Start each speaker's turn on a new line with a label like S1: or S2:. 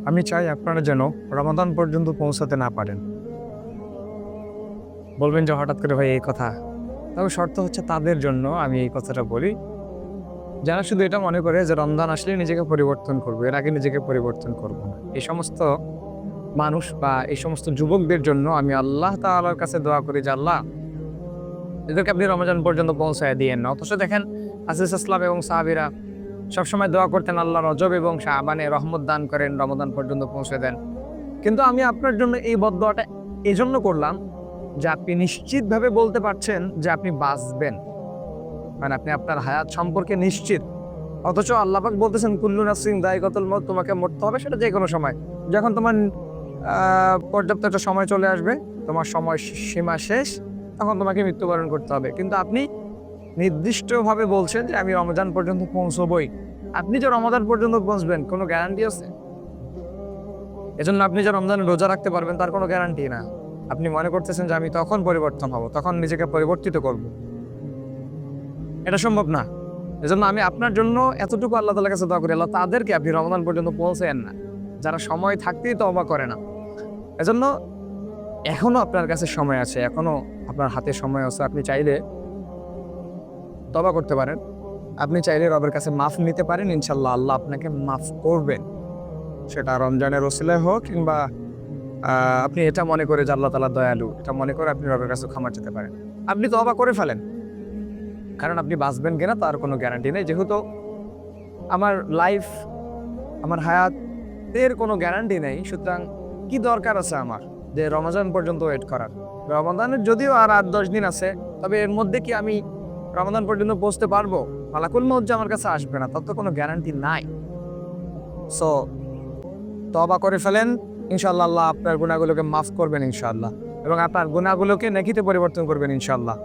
S1: আমি চাই আপনারা যেন রমাদান পর্যন্ত পৌঁছাতে না পারেন। বলবেন যে হঠাৎ করে ভাই এই কথা, তবে শর্ত হচ্ছে তাদের জন্য আমি এই কথাটা বলি যারা শুধু এটা মনে করে যে রমজান আসলে নিজেকে পরিবর্তন করবে, এর আগে নিজেকে পরিবর্তন করবো না। এই সমস্ত মানুষ বা এই সমস্ত যুবকদের জন্য আমি আল্লাহ তাআলার কাছে দোয়া করি যে আল্লাহ এদেরকে আপনি রমজান পর্যন্ত পৌঁছায় দিয়েন না। অথচ দেখেন আযীজ আসলাম এবং সাহাবীরা সবসময় দোয়া করতেন আল্লাহ রজব এবং শাবানে রহমত দান করেন, রমাদান পর্যন্ত পৌঁছে দেন। কিন্তু আমি আপনার জন্য এই বদদোয়াটা এজন্য করলাম যে আপনি নিশ্চিতভাবে বলতে পারছেন যে আপনি বাঁচবেন, মানে আপনি আপনার হায়াত সম্পর্কে নিশ্চিত। অথচ আল্লাহ পাক বলতেছেন কুল্লু নাফসিন যায়কাতুল মউত, তোমাকে মরতে হবে, সেটা যে কোনো সময়। যখন তোমার পর্যাপ্ত একটা সময় চলে আসবে, তোমার সময় সীমা শেষ, তখন তোমাকে মৃত্যুবরণ করতে হবে। কিন্তু আপনি নির্দিষ্টভাবে বলছেন যে আমি রমজান পর্যন্ত পৌঁছবই। আপনি যে রমাদান পর্যন্ত পৌঁছবেন কোনো গ্যারান্টি আছে? এজন্য আপনি যে রমজানে রোজা রাখতে পারবেন তার কোনো গ্যারান্টি না। আপনি মনে করতেছেন যে আমি তখন পরিবর্তন হব, তখন নিজেকে পরিবর্তিত করব। এটা সম্ভব না। এজন্য আমি আপনার জন্য এতটুকু আল্লাহ তাআলার কাছে দোয়া করি, আল্লাহ তাদেরকে আপনি রমাদান পর্যন্ত পৌঁছায়েন না, যারা সময় থাকতেই তওবা করে না। এজন্য এখনো আপনার কাছে সময় আছে, এখনো আপনার হাতে সময় আছে। আপনি চাইলে তওবা করতে পারেন। আপনি চাইলে রবের কাছে মাফ নিতে পারেন। ইনশাআল্লাহ আল্লাহ আপনাকে মাফ করবেন। সেটা রমজানের ওসিলায় হোক কিংবা আপনি এটা মনে করে যে আল্লাহ তাআলা দয়ালু, এটা মনে করে আপনি রবের কাছে ক্ষমা চেতে পারেন। আপনি তওবা করে ফেলেন। কারণ আপনি বাঁচবেন কিনা তার কোনো গ্যারান্টি নেই। যেহেতু আমার লাইফ, আমার হায়াতের কোনো গ্যারান্টি নেই, সুতরাং কি দরকার আছে আমার যে রমজান পর্যন্ত ওয়েট করার? রমাদানের যদিও আর ৮-১০ দিন আছে, তবে এর মধ্যে কি আমি রমাদান পর্যন্ত পৌঁছতে পারবো? মালাকুল মউত যে আমার কাছে আসবে না তার তো কোনো গ্যারান্টি নাই। সো তওবা করে ফেলেন। ইনশাআল্লাহ আল্লাহ আপনার গুনাহগুলোকে মাফ করবেন ইনশাআল্লাহ, এবং আপনার গুনাহগুলোকে নেকিতে পরিবর্তন করবেন ইনশাআল্লাহ।